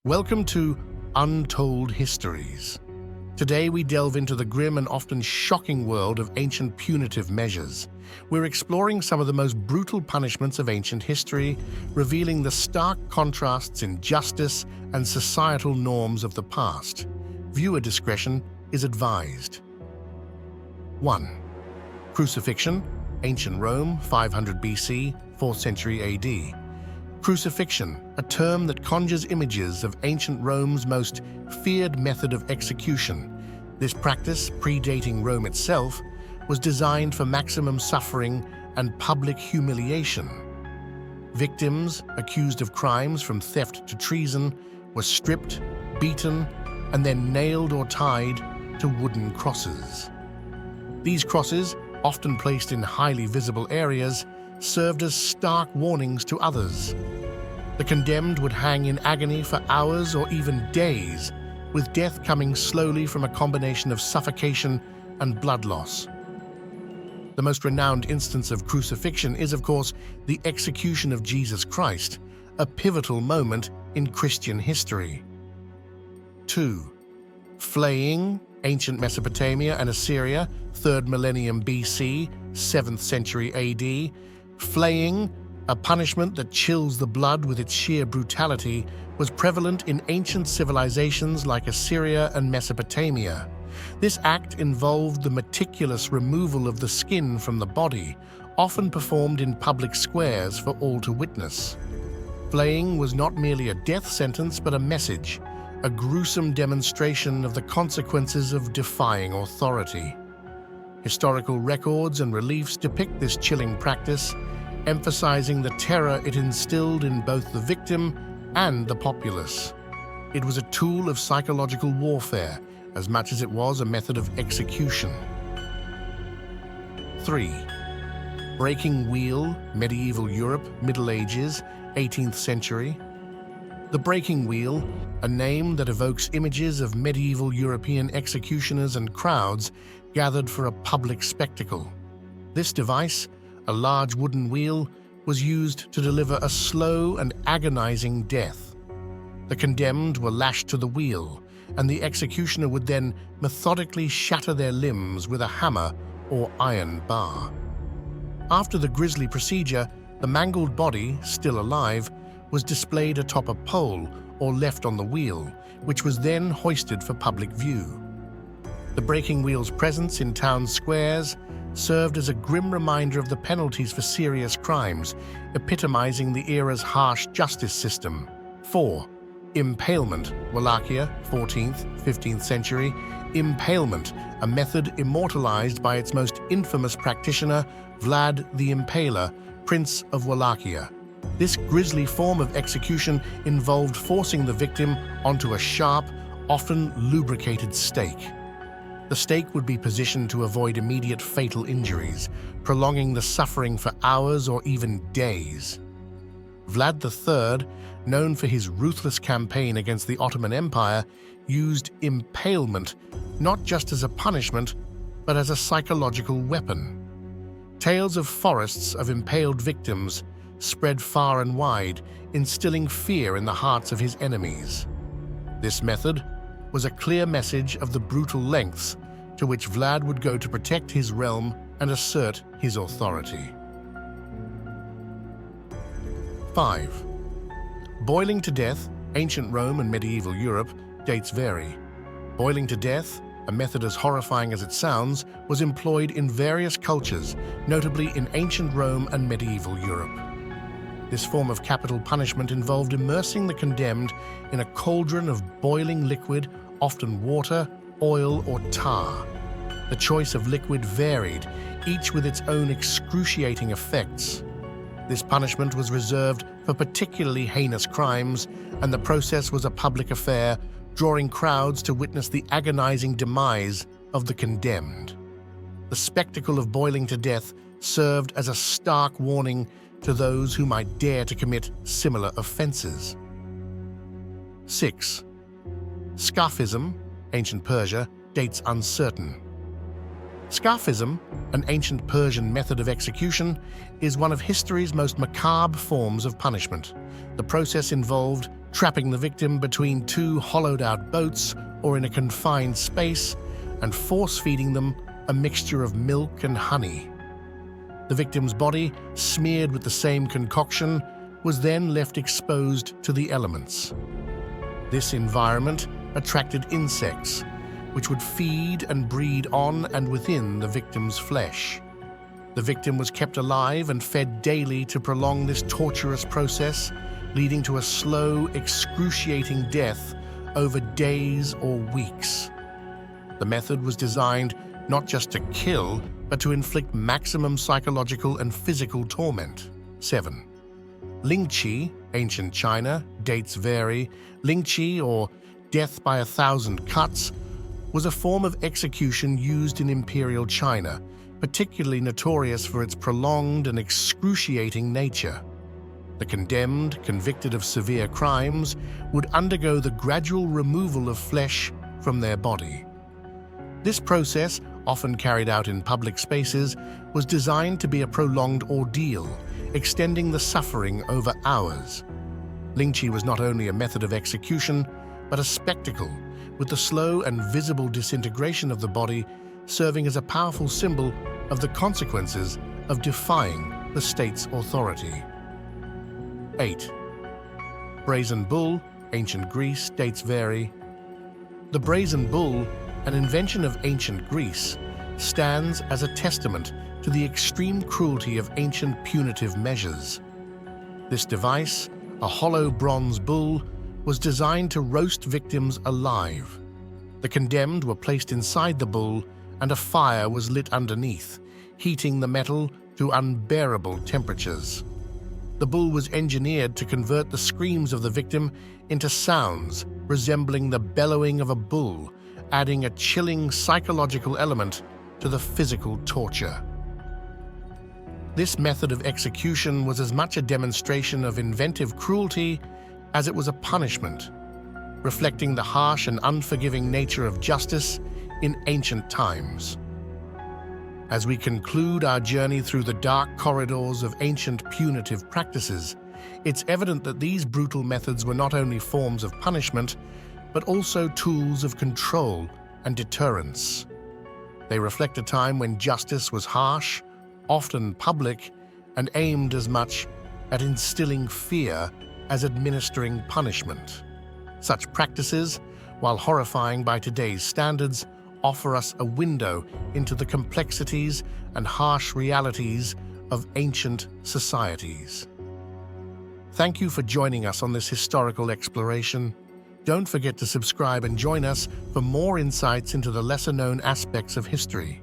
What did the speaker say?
Welcome to Untold Histories. Today we delve into the grim and often shocking world of ancient punitive measures. We're exploring some of the most brutal punishments of ancient history, revealing the stark contrasts in justice and societal norms of the past. Viewer discretion is advised. 1. Crucifixion, Ancient Rome, 500 BC, 4th century AD. Crucifixion, a term that conjures images of ancient Rome's most feared method of execution. This practice, predating Rome itself, was designed for maximum suffering and public humiliation. Victims, accused of crimes from theft to treason, were stripped, beaten, and then nailed or tied to wooden crosses. These crosses, often placed in highly visible areas, served as stark warnings to others. The condemned would hang in agony for hours or even days, with death coming slowly from a combination of suffocation and blood loss. The most renowned instance of crucifixion is, of course, the execution of Jesus Christ, a pivotal moment in Christian history. 2. Flaying, ancient Mesopotamia and Assyria, 3rd millennium BC, 7th century AD. Flaying, a punishment that chills the blood with its sheer brutality, was prevalent in ancient civilizations like Assyria and Mesopotamia. This act involved the meticulous removal of the skin from the body, often performed in public squares for all to witness. Flaying was not merely a death sentence but a message, a gruesome demonstration of the consequences of defying authority. Historical records and reliefs depict this chilling practice, emphasizing the terror it instilled in both the victim and the populace. It was a tool of psychological warfare, as much as it was a method of execution. 3. Breaking wheel, medieval Europe, Middle Ages, 18th century. The breaking wheel, a name that evokes images of medieval European executioners and crowds gathered for a public spectacle. This device, a large wooden wheel, was used to deliver a slow and agonizing death. The condemned were lashed to the wheel, and the executioner would then methodically shatter their limbs with a hammer or iron bar. After the grisly procedure, the mangled body, still alive, was displayed atop a pole or left on the wheel, which was then hoisted for public view. The breaking wheel's presence in town squares served as a grim reminder of the penalties for serious crimes, epitomizing the era's harsh justice system. 4. Impalement, Wallachia, 14th, 15th century. Impalement, a method immortalized by its most infamous practitioner, Vlad the Impaler, Prince of Wallachia. This grisly form of execution involved forcing the victim onto a sharp, often lubricated stake. The stake would be positioned to avoid immediate fatal injuries, prolonging the suffering for hours or even days. Vlad III, known for his ruthless campaign against the Ottoman Empire, used impalement not just as a punishment, but as a psychological weapon. Tales of forests of impaled victims spread far and wide, instilling fear in the hearts of his enemies. This method was a clear message of the brutal lengths to which Vlad would go to protect his realm and assert his authority. 5. Boiling to death, ancient Rome and medieval Europe, dates vary. Boiling to death, a method as horrifying as it sounds, was employed in various cultures, notably in ancient Rome and medieval Europe. This form of capital punishment involved immersing the condemned in a cauldron of boiling liquid, often water, oil, or tar. The choice of liquid varied, each with its own excruciating effects. This punishment was reserved for particularly heinous crimes, and the process was a public affair, drawing crowds to witness the agonizing demise of the condemned. The spectacle of boiling to death served as a stark warning to those who might dare to commit similar offenses. 6. Scaphism, ancient Persia, dates uncertain. Scaphism, an ancient Persian method of execution, is one of history's most macabre forms of punishment. The process involved trapping the victim between two hollowed-out boats or in a confined space and force-feeding them a mixture of milk and honey. The victim's body, smeared with the same concoction, was then left exposed to the elements. This environment attracted insects, which would feed and breed on and within the victim's flesh. The victim was kept alive and fed daily to prolong this torturous process, leading to a slow, excruciating death over days or weeks. The method was designed not just to kill, but to inflict maximum psychological and physical torment. 7. Lingqi, ancient China, dates vary. Lingqi, or death by 1,000 cuts, was a form of execution used in imperial China, particularly notorious for its prolonged and excruciating nature. The condemned, convicted of severe crimes, would undergo the gradual removal of flesh from their body. This process, often carried out in public spaces, was designed to be a prolonged ordeal, extending the suffering over hours. Lingqi was not only a method of execution, but a spectacle, with the slow and visible disintegration of the body serving as a powerful symbol of the consequences of defying the state's authority. 8. Brazen bull, ancient Greece, dates vary. The brazen bull, an invention of ancient Greece, stands as a testament to the extreme cruelty of ancient punitive measures. This device, a hollow bronze bull, was designed to roast victims alive. The condemned were placed inside the bull, and a fire was lit underneath, heating the metal to unbearable temperatures. The bull was engineered to convert the screams of the victim into sounds resembling the bellowing of a bull, adding a chilling psychological element to the physical torture. This method of execution was as much a demonstration of inventive cruelty as it was a punishment, reflecting the harsh and unforgiving nature of justice in ancient times. As we conclude our journey through the dark corridors of ancient punitive practices, it's evident that these brutal methods were not only forms of punishment, but also tools of control and deterrence. They reflect a time when justice was harsh, often public, and aimed as much at instilling fear as administering punishment. Such practices, while horrifying by today's standards, offer us a window into the complexities and harsh realities of ancient societies. Thank you for joining us on this historical exploration. Don't forget to subscribe and join us for more insights into the lesser-known aspects of history.